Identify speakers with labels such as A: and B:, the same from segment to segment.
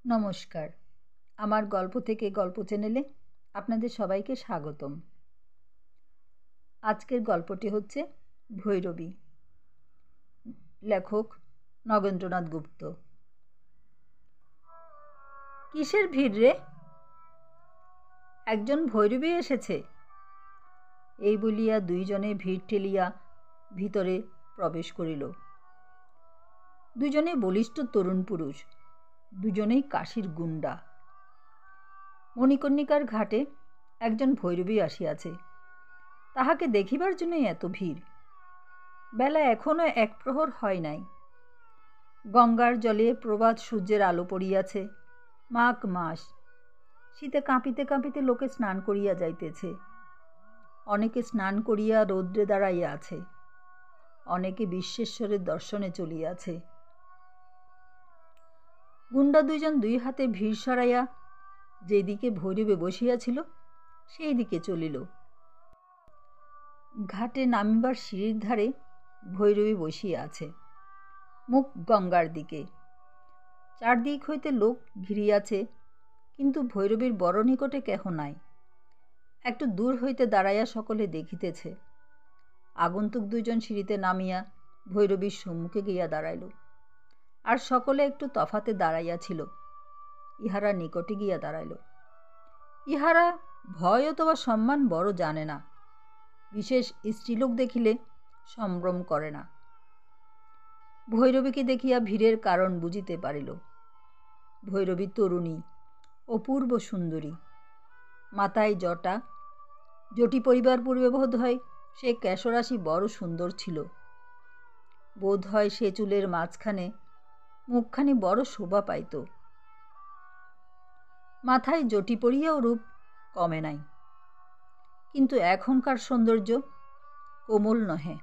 A: নমস্কার। আমার গল্প থেকে গল্প চ্যানেলে আপনাদের সবাইকে স্বাগতম। আজকের গল্পটি হচ্ছে ভৈরবী। লেখক নগেন্দ্রনাথ গুপ্ত। কিসের ভিড় রে? একজন ভৈরবী এসেছে, এই বলিয়া দুইজনে ভিড় ঠেলিয়া ভিতরে প্রবেশ করিল। দুজনে বলিষ্ঠ তরুণ পুরুষ, দুজনেই কাশীর গুন্ডা। মণিকর্ণিকার ঘাটে একজন ভৈরবী আসিয়াছে, তাহাকে দেখিবার জন্যই এত ভিড়। বেলা এখনও এক প্রহর হয় নাই। গঙ্গার জলে প্রভাত সূর্যের আলো পড়িয়াছে। মাঘ মাস, শীতে কাঁপিতে কাঁপিতে লোকে স্নান করিয়া যাইতেছে। অনেকে স্নান করিয়া রৌদ্রে দাঁড়াইয়া আছে, অনেকে বিশ্বেশ্বরের দর্শনে চলিয়াছে। গুন্ডা দুইজন দুই হাতে ভিড় সরাইয়া যেদিকে ভৈরবী বসিয়াছিল সেই দিকে চলিল। ঘাটে নামিবার সিঁড়ির ধারে ভৈরবী বসিয়া আছে, মুখ গঙ্গার দিকে। চারদিক হইতে লোক ঘিরিয়াছে, কিন্তু ভৈরবীর বড় নিকটে কেহ নাই। একটু দূর হইতে দাঁড়াইয়া সকলে দেখিতেছে। আগন্তুক দুইজন সিঁড়িতে নামিয়া ভৈরবীর সম্মুখে গিয়া দাঁড়াইল, আর সকলে একটু তফাতে দাঁড়াইয়াছিল। ইহারা নিকটে গিয়া দাঁড়াইল। ইহারা ভয় অথবা সম্মান বড় জানে না, বিশেষ স্ত্রীলোক দেখিলে সম্ভ্রম করে না। ভৈরবীকে দেখিয়া ভিড়ের কারণ বুঝিতে পারিল। ভৈরবী তরুণী, অপূর্ব সুন্দরী, মাথায় জটা। জটি পরিবার পূর্বে বোধ হয় সে কেশরাশি বড় সুন্দর ছিল। বোধ হয় সে চুলের মাঝখানে মুখখানি বড় শোভা পাইত। মাথায় জটি পরিয়াও রূপ কমে নাই, কিন্তু এখনকার সৌন্দর্য কোমল নহে।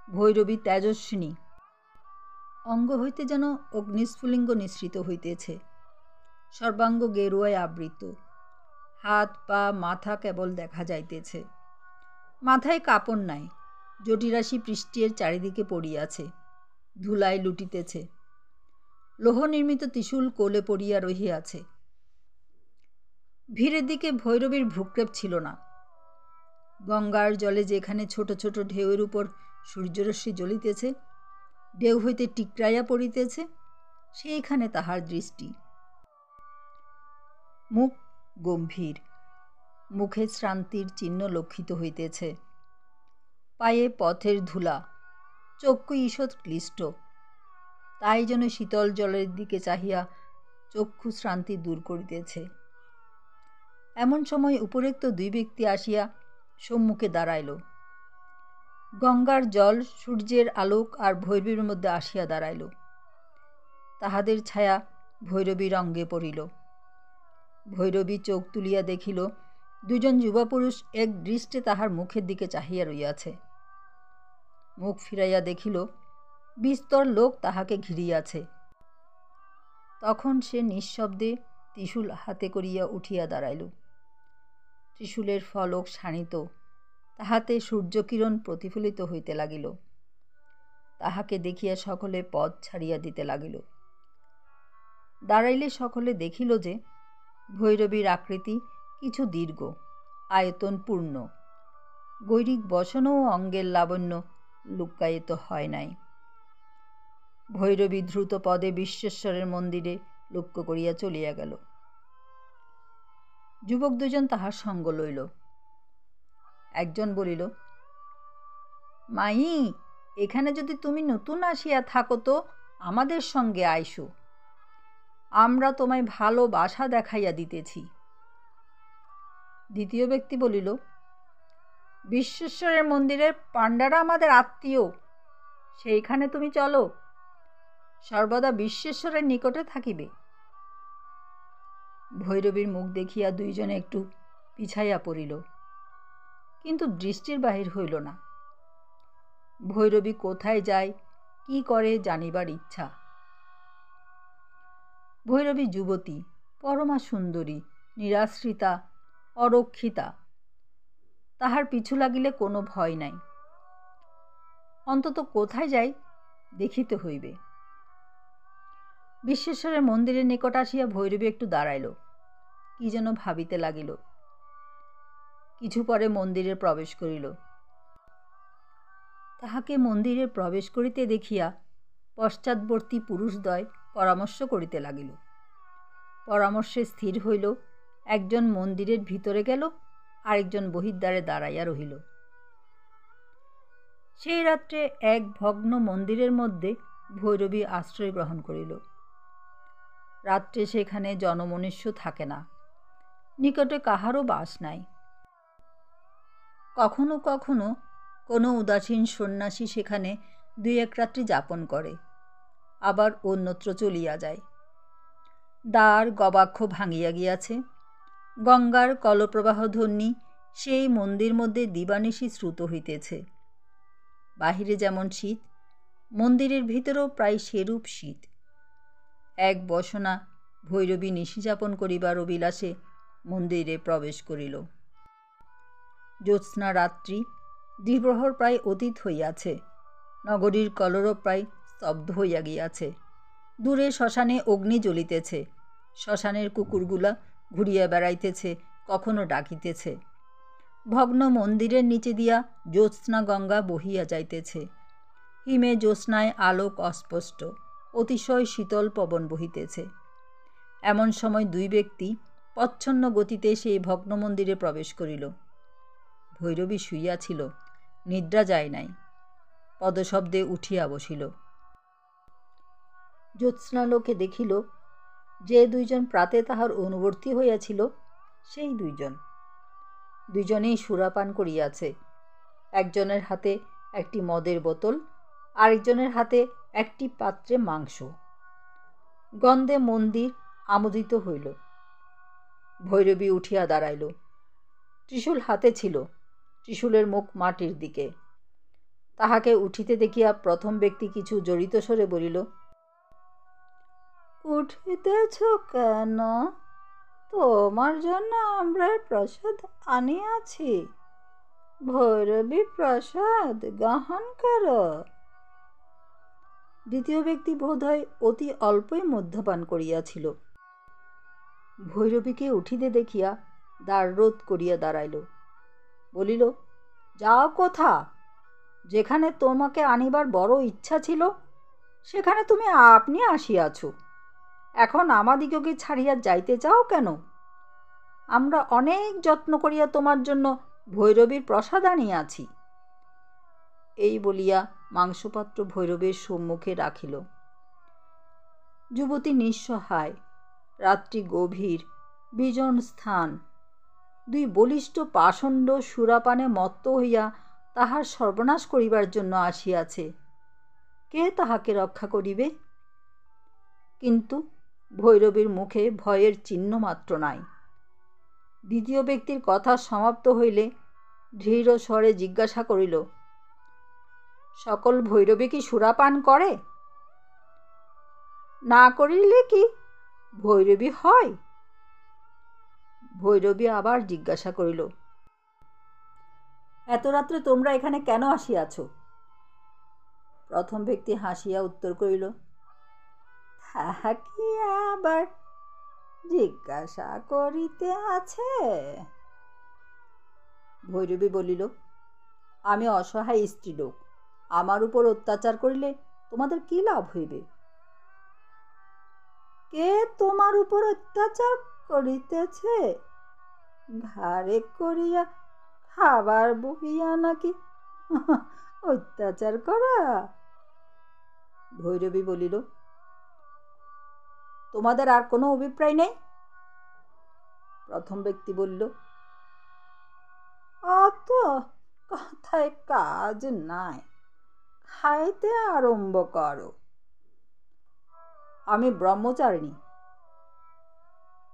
A: ভৈরবী তেজস্বিনী, অঙ্গ হইতে যেন অগ্নিস্ফুলিঙ্গ নিঃসৃত হইতেছে। সর্বাঙ্গ গেরুয়ায় আবৃত, হাত পা মাথা কেবল দেখা যাইতেছে। মাথায় কাপড় নাই, জটিরাশি পৃষ্ঠের চারিদিকে পড়িয়াছে, ধুলায় লুটিতেছে। লোহ নির্মিত ত্রিশূল কোলে পড়িয়া রহিয়াছে। ভিড়ের দিকে ভৈরবীর ভ্রুক্ষেপ ছিল না। গঙ্গার জলে যেখানে ছোট ছোট ঢেউয়ের উপর সূর্যরশ্মি জ্বলিতেছে, ঢেউ হইতে টিকরাইয়া পড়িতেছে, সেইখানে তাহার দৃষ্টি। মুখ গম্ভীর, মুখে শ্রান্তির চিহ্ন লক্ষিত হইতেছে। পায়ে পথের ধুলা, চক্ষু ঈষৎ ক্লিষ্ট। তাই যেন শীতল জলের দিকে চাহিয়া চক্ষু শ্রান্তি দূর করিতেছে। এমন সময় উপরোক্ত দুই ব্যক্তি আসিয়া সম্মুখে দাঁড়াইল। গঙ্গার জল, সূর্যের আলোক আর ভৈরবীর মধ্যে আসিয়া দাঁড়াইল। তাহাদের ছায়া ভৈরবীর অঙ্গে পড়িল। ভৈরবী চোখ তুলিয়া দেখিল, দুজন যুবাপুরুষ এক দৃষ্টে তাহার মুখের দিকে চাহিয়া রইয়াছে। মুখ ফিরাইয়া দেখিল, বিস্তর লোক তাহাকে ঘিরিয়াছে। তখন সে নিঃশব্দে ত্রিশূল হাতে করিয়া উঠিয়া দাঁড়াইল। ত্রিশূলের ফলক শানিত, তাহাতে সূর্যকিরণ প্রতিফলিত হইতে লাগিল। তাহাকে দেখিয়া সকলে পথ ছাড়িয়া দিতে লাগিল। দাঁড়াইলে সকলে দেখিল যে ভৈরবীর আকৃতি কিছু দীর্ঘ, আয়তন পূর্ণ। গৈরিক বসনও অঙ্গের লাবণ্য লুক্কায়িত হয় নাই। ভৈরবী দ্রুত পদে বিশ্বেশ্বরের মন্দিরে লক্ষ্য করিয়া চলিয়া গেল। যুবক দুজন তাহার সঙ্গ লইল। একজন বলিল, মাই, এখানে যদি তুমি নতুন আসিয়া থাকো তো আমাদের সঙ্গে আইসো, আমরা তোমায় ভালো বাসা দেখাইয়া দিতেছি। দ্বিতীয় ব্যক্তি বলিল, বিশ্বেশ্বরের মন্দিরের পাণ্ডারা আমাদের আত্মীয়, সেইখানে তুমি চলো, সর্বদা বিশ্বেশ্বরের নিকটে থাকিবে। ভৈরবীর মুখ দেখিয়া দুইজনে একটু পিছাইয়া পড়িল, কিন্তু দৃষ্টির বাহির হইল না। ভৈরবী কোথায় যায়, কি করে জানিবার ইচ্ছা। ভৈরবী যুবতী, পরমা সুন্দরী, নিরাশ্রিতা, অরক্ষিতা। তাহার পিছু লাগিলে কোনো ভয় নাই। অন্তত কোথায় যাই দেখিতে হইবে। বিশ্বেশ্বরের মন্দিরের নিকট আসিয়া ভৈরবী একটু দাঁড়াইল, কি যেন ভাবিতে লাগিল। কিছু পরে মন্দিরে প্রবেশ করিল। তাহাকে মন্দিরে প্রবেশ করিতে দেখিয়া পশ্চাৎবর্তী পুরুষদ্বয় পরামর্শ করিতে লাগিল। পরামর্শে স্থির হইল, একজন মন্দিরের ভিতরে গেল, আরেকজন বহির্দ্বারে দাঁড়াইয়া রহিল। সেই রাত্রে এক ভগ্ন মন্দিরের মধ্যে ভৈরবী আশ্রয় গ্রহণ করিল। রাত্রে সেখানে জনমনুষ্য থাকে না, নিকটে কাহারও বাস নাই। কখনো কখনো কোনো উদাসীন সন্ন্যাসী সেখানে 2-1 রাত্রি যাপন করে, আবার অন্যত্র চলিয়া যায়। দ্বার গবাক্ষ ভাঙিয়া গিয়াছে, গঙ্গার কলপ্রবাহ ধ্বনি সেই মন্দির মধ্যে দিবানিশি শ্রুত হইতেছে। বাহিরে যেমন শীত, মন্দিরের ভিতরেও প্রায় সেরূপ শীত। এক বসনা ভৈরবী নিশিযাপন করিবার অভিলাষে মন্দিরে প্রবেশ করিল। জ্যোৎস্না রাত্রি, দ্বিপ্রহর প্রায় অতীত হইয়াছে, নগরীর কলরব প্রায় স্তব্ধ হইয়া গিয়াছে। দূরে শ্মশানে অগ্নি জ্বলিতেছে, শ্মশানের কুকুরগুলা ঘুরিয়া বেড়াইতেছে, কখনো ডাকিতেছে। ভগ্ন মন্দিরের নিচে দিয়া জ্যোৎস্না গঙ্গা বহিয়া যাইতেছে। হিমে জ্যোৎস্নায় আলোক অস্পষ্ট, অতিশয় শীতল পবন বহিতেছে। এমন সময় 2 ব্যক্তি প্রচ্ছন্ন গতিতে সেই ভগ্ন মন্দিরে প্রবেশ করিল। ভৈরবী শুইয়াছিল, নিদ্রা যায় নাই, পদশব্দে উঠিয়া বসিল। জ্যোৎস্নালোকে দেখিল, যে 2 জন প্রাতে তাহার অনুবর্তী হইয়াছিল সেই 2 জন। 2 জনেই সুরাপান করিয়াছে। একজনের হাতে একটি মদের বোতল, আরেকজনের হাতে একটি পাত্রে মাংস। গন্ধে মন্দির আমোদিত হইল। ভৈরবী উঠিয়া দাঁড়াইল। ত্রিশূল হাতে ছিল, ত্রিশূলের মুখ মাটির দিকে। তাহাকে উঠিতে দেখিয়া প্রথম ব্যক্তি কিছু জড়িত স্বরে বলিল, উঠিতেছ কেন? তোমার জন্য আমরা প্রসাদ আনিয়াছি, ভৈরবী প্রসাদ গ্রহণ কর। দ্বিতীয় ব্যক্তি বোধহয় অতি অল্পই মদ্যপান করিয়াছিল। ভৈরবীকে উঠিতে দেখিয়া দ্বাররোধ করিয়া দাঁড়াইল। বলিল, যাও কোথা? যেখানে তোমাকে আনিবার বড় ইচ্ছা ছিল সেখানে তুমি আপনি আসিয়াছ, এখন আমাদিগকে ছাড়িয়া যাইতে চাও কেন? আমরা অনেক যত্ন করিয়া তোমার জন্য ভৈরবীর প্রসাদ আনিয়াছি। এই বলিয়া মাংসপাত্র ভৈরবের সম্মুখে রাখিল। যুবতী নিঃসহায়, রাত্রি গভীর, বিজন স্থান। 2 বলিষ্ঠ পাষণ্ড সুরাপানে মত্ত হইয়া তাহার সর্বনাশ করিবার জন্য আসিয়াছে। কে তাহাকে রক্ষা করিবে? কিন্তু ভৈরবীর মুখে ভয়ের চিহ্ন মাত্র নাই। দ্বিতীয় ব্যক্তির কথা সমাপ্ত হইলে ধীর স্বরে জিজ্ঞাসা করিল, সকল ভৈরবী কি সুরাপান করে? না করিলে কি ভৈরবী হয়? ভৈরবী আবার জিজ্ঞাসা করিল, এত রাত্রে তোমরা এখানে কেন আসিয়াছ? প্রথম ব্যক্তি হাসিয়া উত্তর করিল, তাহা কি আবার জিজ্ঞাসা করিতে আছে? ভৈরবী বলিল, আমি অসহায় স্ত্রীলোক, আমার উপর অত্যাচার করিলে তোমাদের কি লাভ হইবে? কে তোমার উপর অত্যাচার করিতেছে? ঘাড়ে করিয়া খাবার বহিয়া নাকি অত্যাচার করা? ভৈরবী বলিল, তোমাদের আর কোনো অভিপ্রায় নেই? প্রথম ব্যক্তি বলিল, অত কথায় কাজ নাই, খাইতে আরম্ভ করো। আমি ব্রহ্মচারিণী।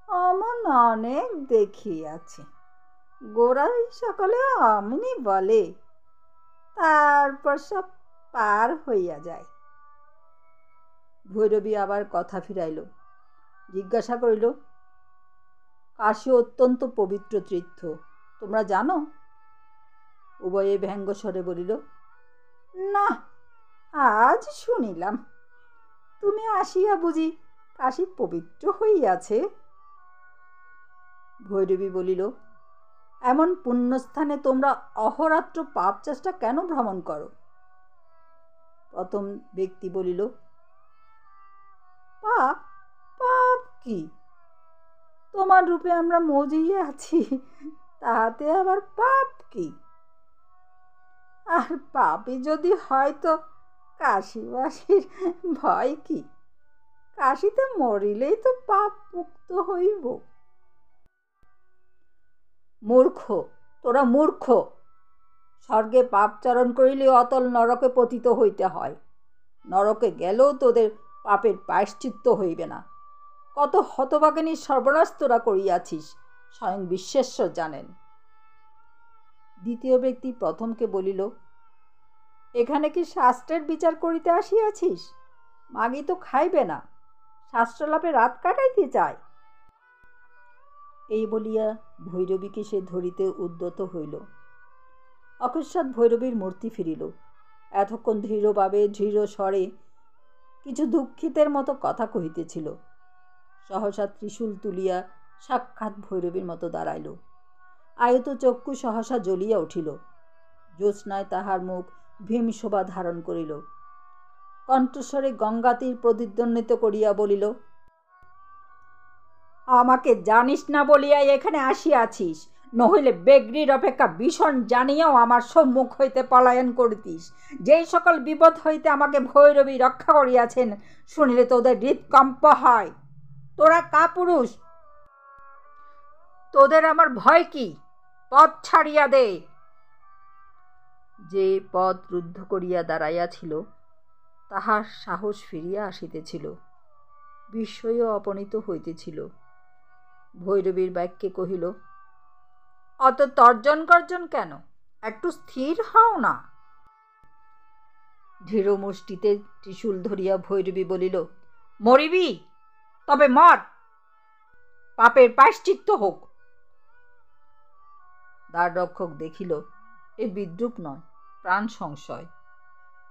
A: অমন অনেক দেখিয়াছি, গোড়াই সকলে অমনি বলে, তারপর সব পার হইয়া যায়। ভৈরবী আবার কথা ফিরাইল, জিজ্ঞাসা করিল, কাশী অত্যন্ত পবিত্র তীর্থ, তোমরা জানো? উভয়ে ব্যঙ্গস্বরে বলিল, না, আজ শুনিলাম। তুমি আসিয়া বুঝি কাশী পবিত্র হইয়াছে। ভৈরবী বলিল, এমন পুণ্যস্থানে তোমরা অহরাত্র পাপ চেষ্টা কেন ভ্রমণ করো? প্রথম ব্যক্তি বলিল, পাপ পাপ কি? তোমার রূপে আমরা মজিয়ে আছি, তাহাতে আবার পাপ কি? আর পাপই যদি হয় তো কাশীবাসীর ভয় কি? কাশীতে মরিলেই তো পাপ মুক্ত হইব। মূর্খ, তোরা মূর্খ। স্বর্গে পাপচারণ করিলে অতল নরকে পতিত হইতে হয়। নরকে গেলেও তোদের পাপের প্রায়শ্চিত্ত হইবে না। কত হতভাগিনী সর্বনাশ তোরা করিয়াছিস, স্বয়ং বিশ্বেশ্বর জানেন। দ্বিতীয় ব্যক্তি প্রথমকে বলিল, এখানে কি শাস্ত্রের বিচার করিতে আসিয়াছিস? মাগি তো খাইবে না, শাস্ত্রলাভে রাত কাটাইতে চায়। এই বলিয়া ভৈরবীকে সে ধরিতে উদ্যত হইল। অকস্মাৎ ভৈরবীর মূর্তি ফিরিল। এতক্ষণ দৃঢ়ভাবে দৃঢ় স্বরে কিছু দুঃখিতের মতো কথা কহিতেছিল। সহসা ত্রিশূল তুলিয়া সাক্ষাৎ ভৈরবীর মতো দাঁড়াইল। আয়ত চক্ষু সহসা জ্বলিয়া উঠিল। জ্যোৎস্নায় তাহার মুখ ভীমশোভা ধারণ করিল। কণ্ঠস্বরে গঙ্গাতীর প্রতিধ্বনিত করিয়া বলিল, আমাকে জানিস না বলিয়াই এখানে আসিয়াছিস, নহিলে বেগ্রির অপেক্ষা ভীষণ জানিয়াও আমার সম্মুখ হইতে পলায়ন করিতিস। যেই সকল বিপদ হইতে আমাকে ভৈরবী রক্ষা করিয়াছেন, শুনিলে তোদের হৃৎকম্প হয়। তোরা কাপুরুষ, তোদের আমার ভয় কি? পথ ছাড়িয়া দে। যে পথ রুদ্ধ করিয়া দাঁড়াইয়াছিল, তাহার সাহস ফিরিয়া আসিতেছিল, বিস্ময়ে অপনীত হইতেছিল। ভৈরবীর বাক্যে কহিল, অত তর্জন গর্জন কেন? একটু স্থির হও না। দৃঢ় মুষ্টিতে ত্রিশূল ধরিয়া ভৈরবী বলিল, মরিবি? তবে মর, পাপের প্রায়শ্চিত্ত হোক। দ্বাররক্ষক দেখিল এ বিদ্রুপ নয়, প্রাণ সংশয়।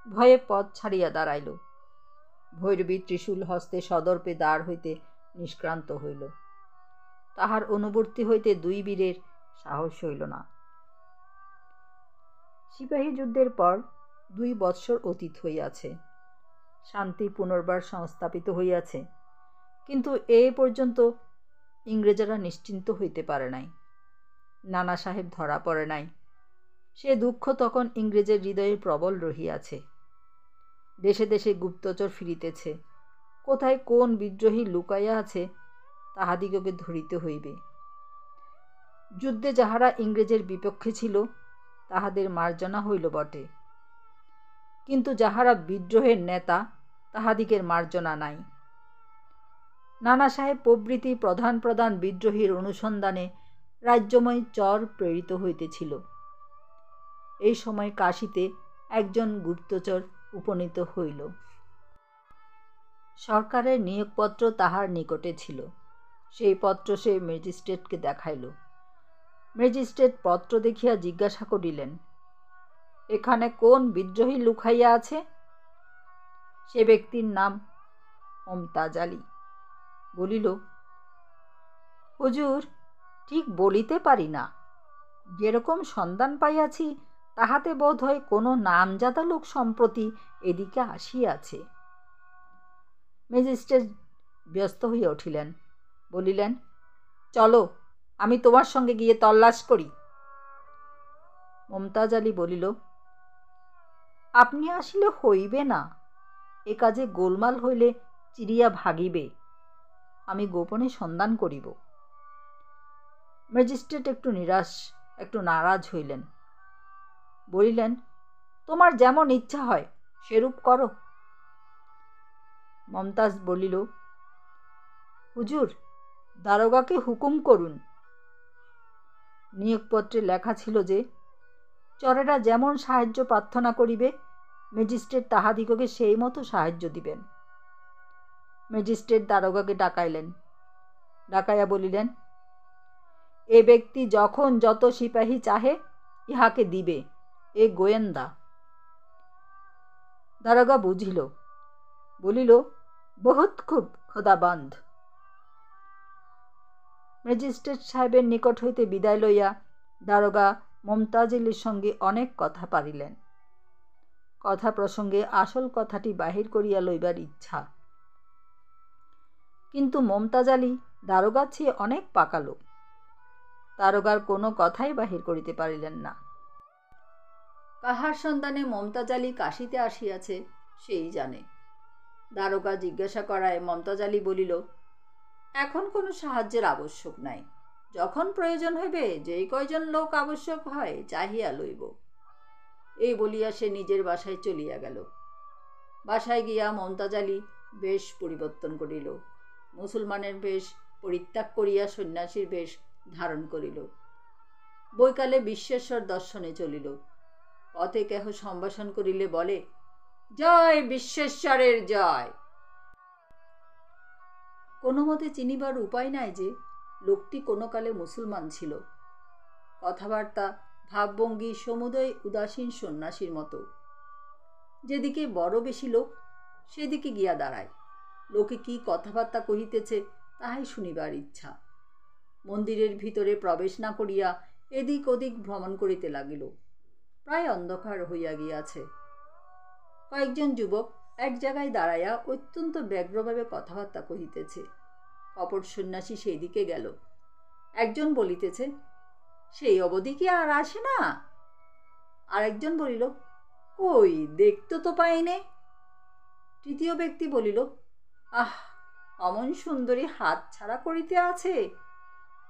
A: ভয়ে পথ ছাড়িয়া দাঁড়াইল। ভৈরবী ত্রিশূল হস্তে সদর্পে দ্বার হইতে নিষ্ক্রান্ত হইল। তাহার অনুবর্তী হইতে দুই বীরের সাহস হইল না। সিপাহী যুদ্ধের পর 2 বৎসর অতীত হইয়াছে। শান্তি পুনর্বার সংস্থাপিত হইয়াছে, কিন্তু এ পর্যন্ত ইংরেজরা নিশ্চিন্ত হইতে পারে নাই। নানা সাহেব ধরা পড়ে নাই। সে দুঃখ তখন ইংরেজের হৃদয়ে প্রবল রহিয়াছে। দেশে দেশে গুপ্তচর ফিরিতেছে। কোথায় কোন বিদ্রোহী লুকাইয়া আছে, তাহাদিগকে ধরিতে হইবে। যুদ্ধে যাহারা ইংরেজের বিপক্ষে ছিল, তাহাদের মার্জনা হইল বটে, কিন্তু যাহারা বিদ্রোহের নেতা, তাহাদিগের মার্জনা নাই। নানা সাহেব প্রভৃতি প্রধান প্রধান বিদ্রোহীর অনুসন্ধানে রাজ্যময় চর প্রেরিত হইতেছিল। এই সময় কাশীতে একজন গুপ্তচর উপনীত হইল। সরকারের নিয়োগপত্র তাহার নিকটে ছিল। সেই পত্র সে ম্যাজিস্ট্রেটকে দেখাইল। ম্যাজিস্ট্রেট পত্র দেখিয়া জিজ্ঞাসা করিলেন, এখানে কোন বিদ্রোহী লুকাইয়া আছে? সে ব্যক্তির নাম মমতাজ আলী। বলিল, হুজুর, ঠিক বলিতে পারি না। যেরকম সন্ধান পাইয়াছি, তাহাতে বোধ হয় কোনো নামজাদা লোক সম্প্রতি এদিকে আসিয়াছে। ম্যাজিস্ট্রেট ব্যস্ত হইয়া উঠিলেন। বলিলেন, চলো, আমি তোমার সঙ্গে গিয়ে তল্লাশ করি। মমতাজ আলী বলিল, আপনি আসিলে হইবে না। এ কাজে গোলমাল হইলে চিরিয়া ভাগিবে। আমি গোপনে সন্ধান করিব। ম্যাজিস্ট্রেট একটু নিরাশ, একটু নারাজ হইলেন। বলিলেন, তোমার যেমন ইচ্ছা হয় সেরূপ করো। মমতাজ বলিল, হুজুর, দারোগাকে হুকুম করুন। নিয়োগপত্রে লেখা ছিল যে, চরেরা যেমন সাহায্য প্রার্থনা করিবে, ম্যাজিস্ট্রেট তাহাদিগকে সেই মতো সাহায্য দিবেন। ম্যাজিস্ট্রেট দারোগাকে ডাকাইলেন। ডাকাইয়া বলিলেন, এ ব্যক্তি যখন যত সিপাহী চাহে ইহাকে দিবে, এ গোয়েন্দা। দারোগা বুঝিল। বলিল, বহুত খুব, খোদাবন্ধ। ম্যাজিস্ট্রেট সাহেবের নিকট হইতে বিদায় লইয়া দারোগা মমতাজ আলীর সঙ্গে অনেক কথা পারিলেন। কথা প্রসঙ্গে আসল কথাটি বাহির করিয়া লইবার ইচ্ছা, কিন্তু মমতাজ আলী দারোগার চেয়ে অনেক পাকা লোক। দারোগার কোনো কথাই বাহির করিতে পারিলেন না। কাহার সন্ধানে মমতাজ আলী কাশিতে আসিয়াছে সেই জানে। দারোগা জিজ্ঞাসা করায় মমতাজ আলী বলিল, এখন কোনো সাহায্যের আবশ্যক নাই, যখন প্রয়োজন হইবে যেই কয়জন লোক আবশ্যক হয় চাহিয়া লইব। এই বলিয়া সে নিজের বাসায় চলিয়া গেল। বাসায় গিয়া মমতাজ আলী বেশ পরিবর্তন করিল। মুসলমানের বেশ পরিত্যাগ করিয়া সন্ন্যাসীর বেশ ধারণ করিল। বৈকালে বিশ্বেশ্বর দর্শনে চলিল। পথে কেহ সম্ভাষণ করিলে বলে, জয় বিশ্বেশ্বরের জয়। কোনো মতে চিনিবার উপায় নাই যে লোকটি কোনো কালে মুসলমান ছিল। কথাবার্তা ভাবভঙ্গি সমুদয় উদাসীন সন্ন্যাসীর মতো। যেদিকে বড় বেশি লোক সেদিকে গিয়া দাঁড়ায়। লোকে কি কথাবার্তা কহিতেছে তাহাই শুনিবার ইচ্ছা। মন্দিরের ভিতরে প্রবেশ না করিয়া এদিক ওদিক ভ্রমণ করিতে লাগিল। প্রায় অন্ধকার হইয়া গিয়াছে। কয়েকজন যুবক এক জায়গায় দাঁড়াইয়া অত্যন্ত ব্যগ্রভাবে কথাবার্তা কহিতেছে। কপট সন্ন্যাসী সেই দিকে গেল। একজন বলিতেছে, সেই অবধি কি আর আসে না? আরেকজন বলিল, কই দেখতে তো পাইনে। তৃতীয় ব্যক্তি বলিল, আহ, অমন সুন্দরী হাত ছাড়া করিতে আছে,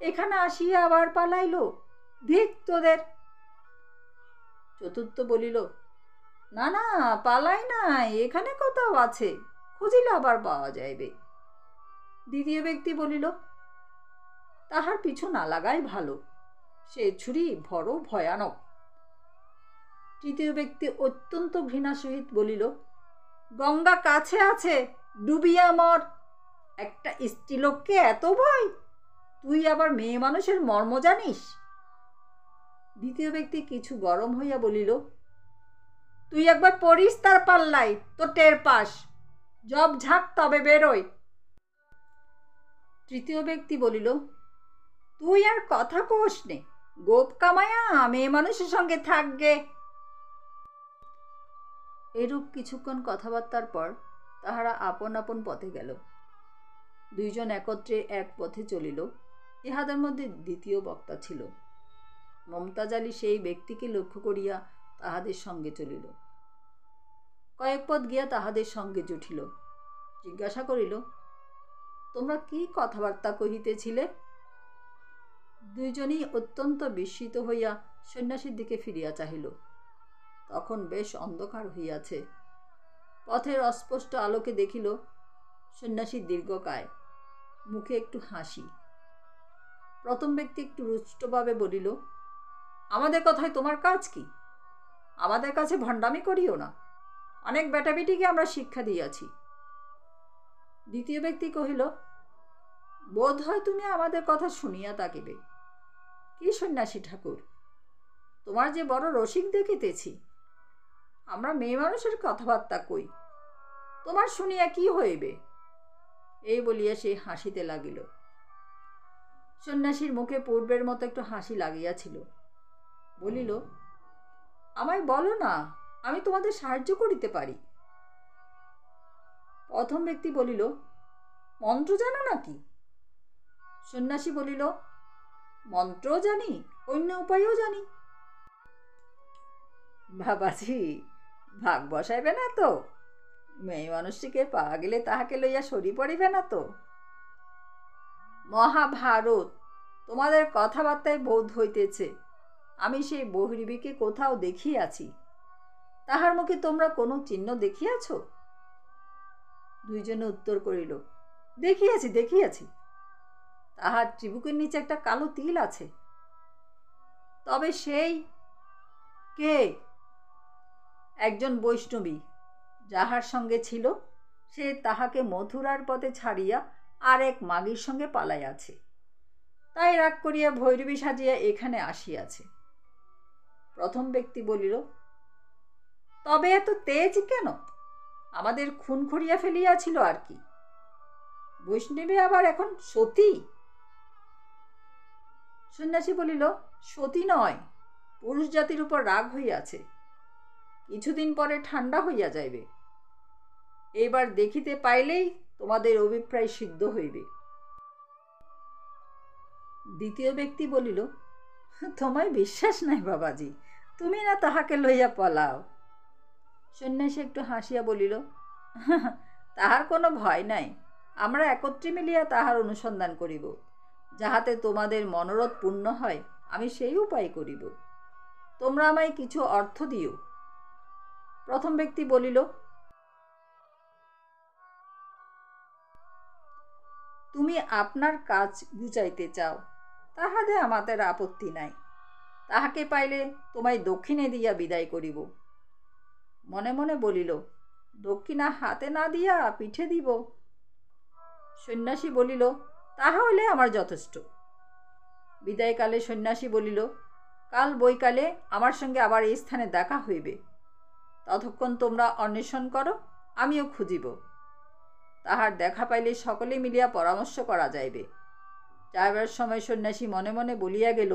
A: এখানে আসিয়া আবার পালাইল, দেখ তোদের। চতুর্থ বলিল, না না, পালাই নাই, এখানে কোথাও আছে, খুঁজিলে আবার পাওয়া যাইবে। দ্বিতীয় ব্যক্তি বলিল, তাহার পিছু না লাগাই ভালো, সে ছুরি বড় ভয়ানক। তৃতীয় ব্যক্তি অত্যন্ত ঘৃণা সহিত বলিল, গঙ্গা কাছে আছে, ডুবিয়া মর, একটা স্ত্রীলোককে এত ভয়, তুই আবার মেয়ে মানুষের মর্ম জানিস? দ্বিতীয় ব্যক্তি কিছু গরম হইয়া বলিল, তুই একবার পড়িস তার পাল্লাই, তো টের পাস, জব ঝাঁক তবে বেরোয়। তৃতীয় ব্যক্তি বলিল, তুই আর কথা কোস নে, গোপ কামায়া মেয়ে মানুষের সঙ্গে থাকবে। এরূপ কিছুক্ষণ কথাবার্তার পর তাহারা আপন আপন পথে গেল। দুইজন একত্রে এক পথে চলিল। ইহাদের মধ্যে দ্বিতীয় বক্তা ছিল। মমতাজ আলী সেই ব্যক্তিকে লক্ষ্য করিয়া তাহাদের সঙ্গে চলিল। কয়েক পথ গিয়া তাহাদের সঙ্গে জুটিল। জিজ্ঞাসা করিল, তোমরা কি কথাবার্তা কহিতেছিলে? দুইজনই অত্যন্ত বিস্মিত হইয়া সন্ন্যাসীর দিকে ফিরিয়া চাহিল। তখন বেশ অন্ধকার হইয়াছে। পথের অস্পষ্ট আলোকে দেখিল সন্ন্যাসী দীর্ঘকায়, মুখে একটু হাসি। প্রথম ব্যক্তি একটু রুষ্টভাবে বলিল, আমাদের কথায় তোমার কাজ কি? আমাদের কাছে ভণ্ডামি করিও না, অনেক বেটাবেটিকে আমরা শিক্ষা দিয়াছি। দ্বিতীয় ব্যক্তি কহিল, বোধ হয় তুমি আমাদের কথা শুনিয়া থাকিবে। কি সন্ন্যাসী ঠাকুর, তোমার যে বড় রসিক দেখিতেছি। আমরা মেয়ে মানুষের কথাবার্তা কই, তোমার শুনিয়া কি হইবে? এই বলিয়া সে হাসিতে লাগিল। সন্ন্যাসীর মুখে পূর্বের মতো একটু হাসি লাগিয়াছিল। বলিল, আমায় বলো না, আমি তোমাদের সাহায্য করিতে পারি। প্রথম ব্যক্তি বলিল, মন্ত্র জানো নাকি? সন্ন্যাসী বলিল, মন্ত্রও জানি, অন্য উপায়ও জানি। বাবাজি, ভাগ বসাইবে না তো? মেয়ে মানুষটিকে পাওয়া গেলে তাহাকে লইয়া সরি পড়িবে না তো? মহাভারত, তোমাদের কথাবার্তায় বোধ হইতেছে আমি সেই বহির্বিকে কোথাও দেখিয়াছি। তাহার মুখে তোমরা কোনো চিহ্ন দেখিয়াছ? দুইজনে উত্তর করিল, দেখিয়াছি দেখিয়াছি, তাহার চিবুকের নিচে একটা কালো তিল আছে। তবে সেই কে? একজন বৈষ্ণবী, যাহার সঙ্গে ছিল সে তাহাকে মথুরার পথে ছাড়িয়া আর এক মাগীর সঙ্গে পালাইয়াছে, তাই রাগ করিয়া ভৈরবী সাজিয়া এখানে আসিয়াছে। প্রথম ব্যক্তি বলিল, তবে এত তেজ কেন? আমাদের খুন করিয়া ফেলিয়াছিল আর কি। বৈষ্ণবী আবার এখন সতী? সন্ন্যাসী বলিল, সতী নয়, পুরুষ জাতির উপর রাগ হইয়াছে, কিছুদিন পরে ঠান্ডা হইয়া যাইবে। এইবার দেখিতে পাইলেই তোমাদের অভিপ্রায় সিদ্ধ হইবে। দ্বিতীয় ব্যক্তি বলিল, তোমায় বিশ্বাস নাই বাবাজি, তুমি না তাহাকে লইয়া পলাও। সন্ন্যাসী একটু হাসিয়া বলিল, তাহার কোনো ভয় নাই, আমরা একত্রে মিলিয়া তাহার অনুসন্ধান করিব, যাহাতে তোমাদের মনোরথ পূর্ণ হয় আমি সেই উপায় করিব। তোমরা আমায় কিছু অর্থ দিও। প্রথম ব্যক্তি বলিল, তুমি আপনার কাজ গুচাইতে চাও, তাহাতে আমাদের আপত্তি নাই। তাহাকে পাইলে তোমায় দক্ষিণে দিয়া বিদায় করিব। মনে মনে বলিল, দক্ষিণা হাতে না দিয়া পিঠে দিব। সন্ন্যাসী বলিল, তাহা হইলে আমার যথেষ্ট। বিদায়কালে সন্ন্যাসী বলিল, কাল বৈকালে আমার সঙ্গে আবার এই স্থানে দেখা হইবে, ততক্ষণ তোমরা অন্বেষণ করো, আমিও খুঁজিব। তাহার দেখা পাইলে সকলে মিলিয়া পরামর্শ করা যাইবে। যাইবার সময় সন্ন্যাসী মনে মনে বলিয়া গেল,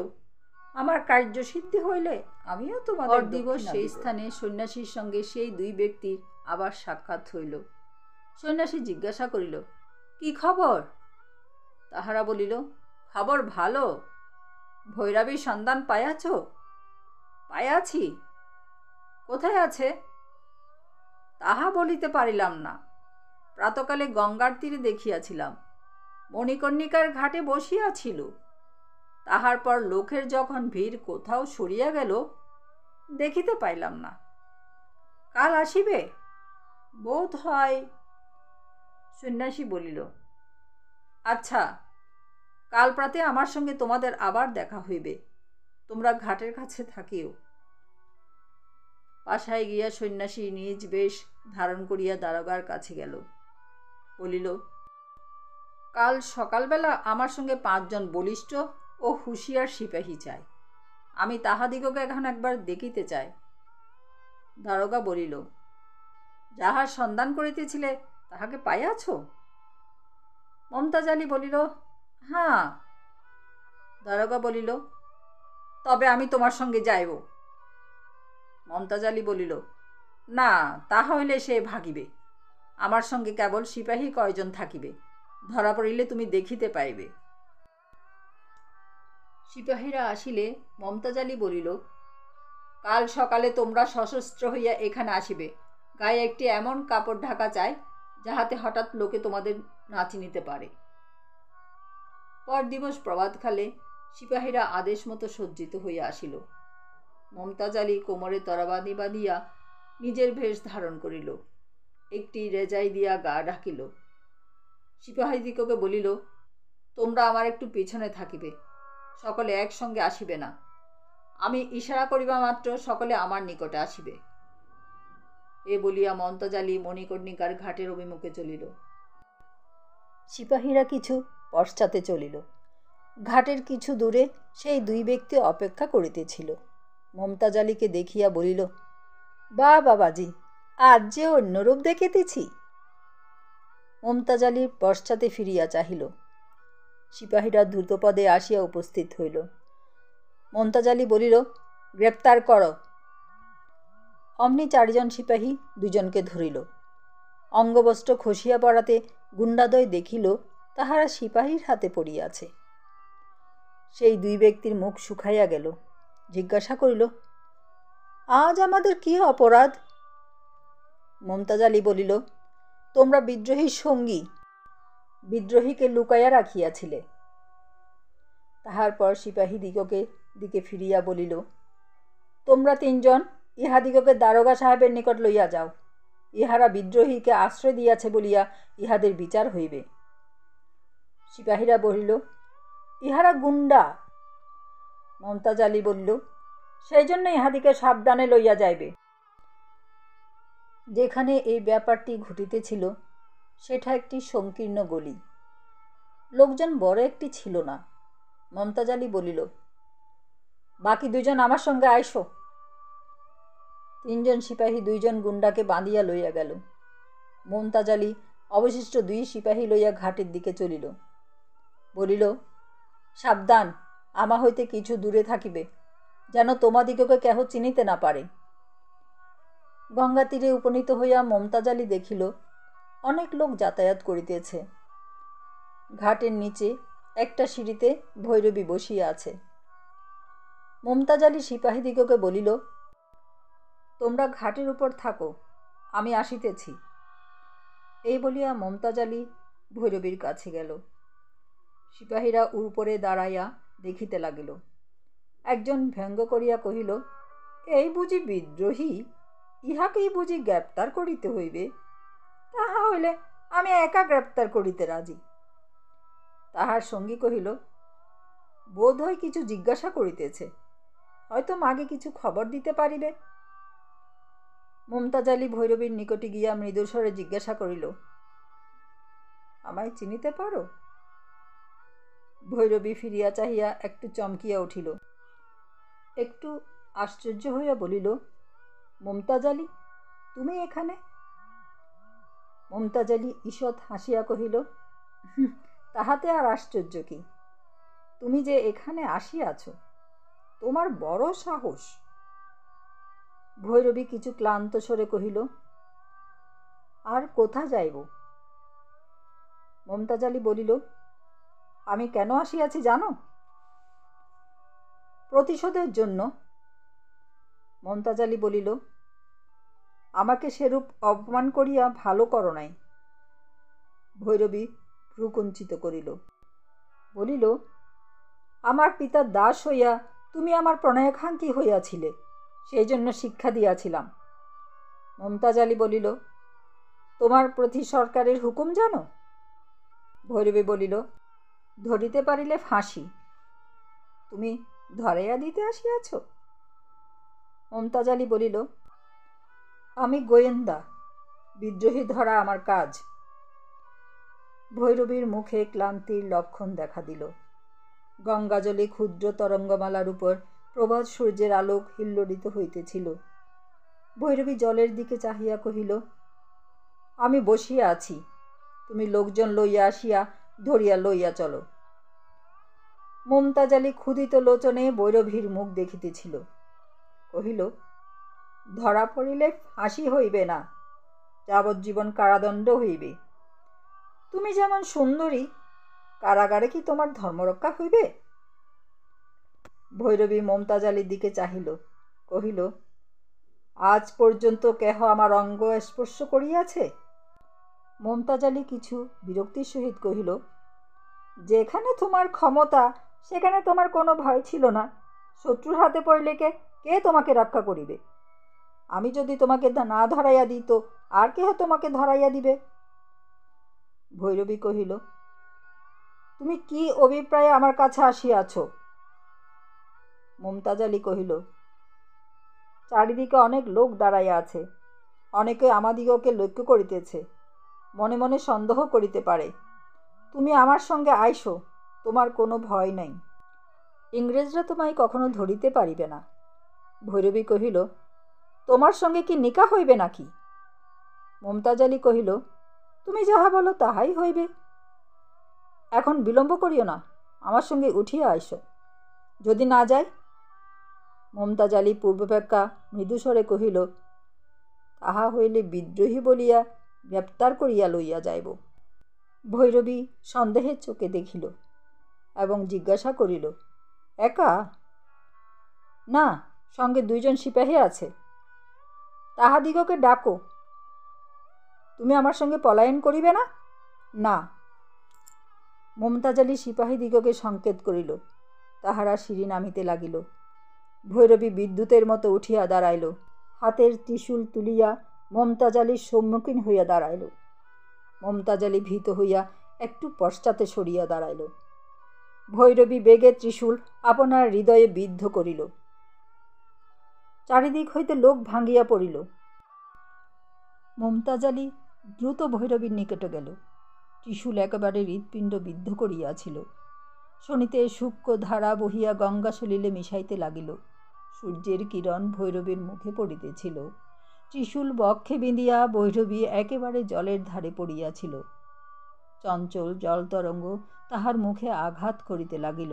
A: আমার কার্যসিদ্ধি হইলে আমিও তোমাদের দিবস সেই স্থানে সন্ন্যাসীর সঙ্গে সেই দুই ব্যক্তির আবার সাক্ষাৎ হইল। সন্ন্যাসী জিজ্ঞাসা করিল, কি খবর? তাহারা বলিল, খবর ভালো। ভৈরবীর সন্ধান পাইয়াছ? পাইয়াছি। কোথায় আছে? তাহা বলিতে পারিলাম না। প্রাতকালে গঙ্গার তীরে দেখিয়াছিলাম, মণিকর্ণিকার ঘাটে বসিয়াছিল। তাহার পর লোকের যখন ভিড় কোথাও সরিয়া গেল, দেখিতে পাইলাম না। কাল আসিবে? বোধ হয়। সন্ন্যাসী বলিল, আচ্ছা, কাল প্রাতে আমার সঙ্গে তোমাদের আবার দেখা হইবে, তোমরা ঘাটের কাছে থাকিও। পাশায় গিয়া সন্ন্যাসী নিজ বেশ ধারণ করিয়া দারোগার কাছে গেল। বলিল, কাল সকালবেলা আমার সঙ্গে 5 জন বলিষ্ঠ ও হুঁশিয়ার সিপাহী চাই, আমি তাহাদিগকে এখন একবার দেখিতে চাই। দারোগা বলিল, যাহার সন্ধান করিতেছিলে তাহাকে পাইয়াছ? মমতাজ আলী বলিল, হ্যাঁ। দারোগা বলিল, তবে আমি তোমার সঙ্গে যাইব। মমতাজ আলী বলিল, না, তাহা হইলে সে ভাগিবে, আমার সঙ্গে কেবল সিপাহী কয়জন থাকিবে, ধরা পড়িলে তুমি দেখিতে পাইবে। সিপাহীরা আসিলে মমতাজ আলী বলিল, কাল সকালে তোমরা সশস্ত্র হইয়া এখানে আসিবে, গায়ে একটি এমন কাপড় ঢাকা চাই যাহাতে হঠাৎ লোকে তোমাদের না চিনিতে পারে। পর দিবস প্রভাতকালে সিপাহীরা আদেশ মতো সজ্জিত হইয়া আসিল। মমতাজ আলী কোমরে তরাবাদি বাঁধিয়া নিজের ভেষ ধারণ করিল, একটি রেজাই দিয়া গা ঢাকিল। সিপাহীদিগকে বলিল, তোমরা আমার একটু পিছনে থাকিবে, সকলে একসঙ্গে আসিবে না, আমি ইশারা করিবা মাত্র সকলে আমার নিকটে আসিবে। এ বলিয়া মমতাজ আলী মণিকর্ণিকার ঘাটের অভিমুখে চলিল। সিপাহীরা কিছু পশ্চাতে চলিল। ঘাটের কিছু দূরে সেই দুই ব্যক্তি অপেক্ষা করিতেছিল। মমতাজ আলীকে দেখিয়া বলিল, বা বাবাজি, আজ যে অন্যরূপ দেখিতেছি। মমতাজ আলী পশ্চাতে ফিরিয়া চাহিল। সিপাহীরা দ্রুতপদে আসিয়া উপস্থিত হইল। মমতাজ আলী বলিল, গ্রেপ্তার কর। অমনি 4 জন সিপাহী 2 জনকে ধরিল। অঙ্গবস্ত্র খসিয়া পড়াতে গুন্ডাদ্বয় দেখিল তাহারা সিপাহীর হাতে পড়িয়াছে। সেই দুই ব্যক্তির মুখ শুকাইয়া গেল। জিজ্ঞাসা করিল, আজ আমাদের কি অপরাধ? মমতাজ আলী বলিল, তোমরা বিদ্রোহীর সঙ্গী, বিদ্রোহীকে লুকাইয়া রাখিয়াছিলে। তাহার পর সিপাহীদিগকে দিকে ফিরিয়া বলিল, তোমরা 3 জন ইহাদিগকে দারোগা সাহেবের নিকট লইয়া যাও, ইহারা বিদ্রোহীকে আশ্রয় দিয়াছে বলিয়া ইহাদের বিচার হইবে। সিপাহীরা বলিল, ইহারা গুন্ডা। মমতাজ আলী বলিল, সেই জন্য ইহাদিকে সাবধানে লইয়া যাইবে। যেখানে এই ব্যাপারটি ঘটিতেছিল সেটা একটি সংকীর্ণ গলি, লোকজন বড় একটি ছিল না। মমতাজ আলী বলিল, বাকি 2 জন আমার সঙ্গে আইসো। 3 জন সিপাহী 2 জন গুন্ডাকে বাঁধিয়া লইয়া গেল। মমতাজ আলী অবশিষ্ট 2 সিপাহী লইয়া ঘাটের দিকে চলিল। বলিল, সাবধান, আমা হইতে কিছু দূরে থাকিবে, যেন তোমাদিগকে কেহ চিনিতে না পারে। গঙ্গা তীরে উপনীত হইয়া মমতাজ আলী দেখিল অনেক লোক যাতায়াত করিতেছে। ঘাটের নিচে একটা সিঁড়িতে ভৈরবী বসিয়া আছে। মমতাজ আলী সিপাহীদিগকে বলিল, তোমরা ঘাটের উপর থাকো, আমি আসিতেছি। এই বলিয়া মমতাজ আলী ভৈরবীর কাছে গেল। সিপাহীরা উপরে দাঁড়াইয়া দেখিতে লাগিল। একজন ব্যঙ্গ করিয়া কহিল, এই বুঝি বিদ্রোহী, ইহাকেই বুঝি গ্রেপ্তার করিতে হইবে? তাহা হইলে আমি একা গ্রেপ্তার করিতে রাজি। তাহার সঙ্গী কহিল, বোধ হয় কিছু জিজ্ঞাসা করিতেছে, হয়তো মাগে কিছু খবর দিতে পারিবে। মমতাজ আলী ভৈরবীর নিকটে গিয়া মৃদুস্বরে জিজ্ঞাসা করিল, আমায় চিনিতে পারো? ভৈরবী ফিরিয়া চাহিয়া একটু চমকিয়া উঠিল। একটু আশ্চর্য হইয়া বলিল, মমতাজ আলী, তুমি এখানে? মমতাজ আলী ঈষৎ হাসিয়া কহিল, তাহাতে আর আশ্চর্য কি? তুমি যে এখানে আসিয়াছ, তোমার বড় সাহস। ভৈরবী কিছু ক্লান্ত স্বরে কহিল, আর কোথা যাইব? মমতাজ আলী বলিল, আমি কেন আসিয়াছি জানো? প্রতিশোধের জন্য। মমতাজ আলী বলিল, আমাকে সেরূপ অপমান করিয়া ভালো করো নাই। ভৈরবী ভ্রুকুঞ্চিত করিল, বলিল, আমার পিতার দাস হইয়া তুমি আমার প্রণয়াকাঙ্ক্ষী হইয়াছিলে, সেই জন্য শিক্ষা দিয়াছিলাম। মমতাজ আলী বলিল, তোমার প্রতি সরকারের হুকুম জানো? ভৈরবী বলিল, ধরিতে পারিলে ফাঁসি। তুমি ধরাইয়া দিতে আসিয়াছ? মমতাজ আলী বলিল, আমি গোয়েন্দা, বিদ্রোহী ধরা আমার কাজ। ভৈরবীর মুখে ক্লান্তির লক্ষণ দেখা দিল। গঙ্গাজলে ক্ষুদ্র তরঙ্গমালার উপর প্রভাত সূর্যের আলোক হিল্লোড়িত হইতেছিল। ভৈরবী জলের দিকে চাহিয়া কহিল, আমি বসিয়া আছি, তুমি লোকজন লইয়া আসিয়া ধরিয়া লইয়া চলো। মমতাজ আলী ক্ষুধিত লোচনে ভৈরবীর মুখ দেখিতেছিল। কহিল, ধরা পড়িলে ফাঁসি হইবে না, যাবজ্জীবন কারাদণ্ড হইবে। তুমি যেমন সুন্দরী, কারাগারে কি তোমার ধর্মরক্ষা হইবে? ভৈরবী মমতাজ আলীর দিকে চাহিল, কহিল, আজ পর্যন্ত কেহ আমার অঙ্গ স্পর্শ করিয়াছে? মমতাজ আলী কিছু বিরক্তির সহিত কহিল, যেখানে তোমার ক্ষমতা সেখানে তোমার কোনো ভয় ছিল না। শত্রুর হাতে পড়লে কে তোমাকে রক্ষা করিবে? আমি যদি তোমাকে না ধরাইয়া দিই তো আর কেহ তোমাকে ধরাইয়া দিবে? ভৈরবী কহিল, তুমি কি অভিপ্রায়ে আমার কাছে আসিয়াছ? মমতাজ আলী কহিল, চারিদিকে অনেক লোক দাঁড়াইয়া আছে, অনেকে আমাদিগকে লক্ষ্য করিতেছে, মনে মনে সন্দেহ করিতে পারে। তুমি আমার সঙ্গে আইসো, তোমার কোনো ভয় নাই, ইংরেজরা তোমায় কখনো ধরিতে পারিবে না। ভৈরবী কহিল, তোমার সঙ্গে কি নিকা হইবে নাকি? মমতাজ আলী কহিল, তুমি যাহা বলো তাহাই হইবে। এখন বিলম্ব করিও না, আমার সঙ্গে উঠিয়া আইসো। যদি না যাই? মমতাজ আলী পূর্বাপেক্ষা মৃদুস্বরে কহিল, তাহা হইলে বিদ্রোহী বলিয়া গ্রেপ্তার করিয়া লইয়া যাইব। ভৈরবী সন্দেহের চোখে দেখিল এবং জিজ্ঞাসা করিল, একা? না, সঙ্গে 2 জন সিপাহী আছে। তাহাদিগকে ডাকো। তুমি আমার সঙ্গে পলায়ন করিবে না? না। মমতাজ আলী সিপাহীদিগকে সংকেত করিল। তাহারা সিঁড়ি নামিতে লাগিল। ভৈরবী বিদ্যুতের মতো উঠিয়া দাঁড়াইল। হাতের ত্রিশূল তুলিয়া মমতাজ আলীর সম্মুখীন হইয়া দাঁড়াইল। মমতাজ আলী ভীত হইয়া একটু পশ্চাতে সরিয়া দাঁড়াইল। ভৈরবী বেগে ত্রিশূল আপনার হৃদয়ে বিদ্ধ করিল। চারিদিক হইতে লোক ভাঙ্গিয়া পড়িল। মমতাজ আলী দ্রুত ভৈরবীর নিকটে গেল। ত্রিশূল একেবারে হৃৎপিণ্ড বিদ্ধ করিয়াছিল। শনিতে সূক্ষ্ম ধারা বহিয়া গঙ্গা সলিলে মিশাইতে লাগিল। সূর্যের কিরণ ভৈরবীর মুখে পড়িতেছিল। ত্রিশূল বক্ষে বিঁধিয়া ভৈরবী একেবারে জলের ধারে পড়িয়াছিল। চঞ্চল জলতরঙ্গ তাহার মুখে আঘাত করিতে লাগিল।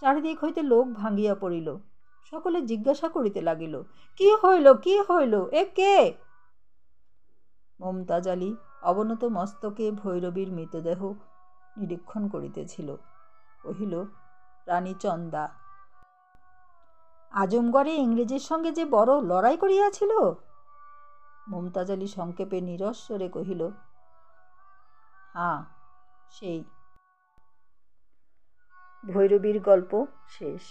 A: চারিদিক হইতে লোক ভাঙিয়া পড়িল। সকলে জিজ্ঞাসা করিতে লাগিল, কি হইল, কি হইল, এ কে? মমতাজ আলী অবনত মস্তকে ভৈরবীর মৃতদেহ নিরীক্ষণ করিতেছিল। কহিল, রানী চন্দা। আজমগড়ে ইংরেজের সঙ্গে যে বড় লড়াই করিয়াছিল? মমতাজ আলী সংক্ষেপে নিরস্বরে কহিল, হ্যাঁ, সেই। ভৈরবীর গল্প শেষ।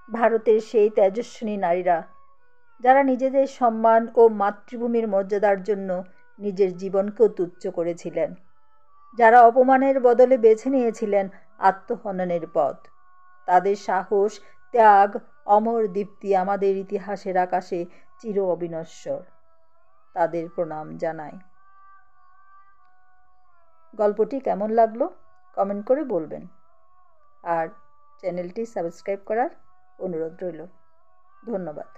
A: ভারতের সেই তেজস্বিনী নারীরা, যারা নিজেদের সম্মান ও মাতৃভূমির মর্যাদার জন্য নিজের জীবনকেও তুচ্ছ করেছিলেন, যারা অপমানের বদলে বেছে নিয়েছিলেন আত্মহননের পথ, তাদের সাহস, ত্যাগ, অমর দীপ্তি আমাদের ইতিহাসের আকাশে চির অবিনশ্বর। তাদের প্রণাম জানাই। গল্পটি কেমন লাগলো কমেন্ট করে বলবেন, আর চ্যানেলটি সাবস্ক্রাইব করার অনুরোধ রইল। ধন্যবাদ।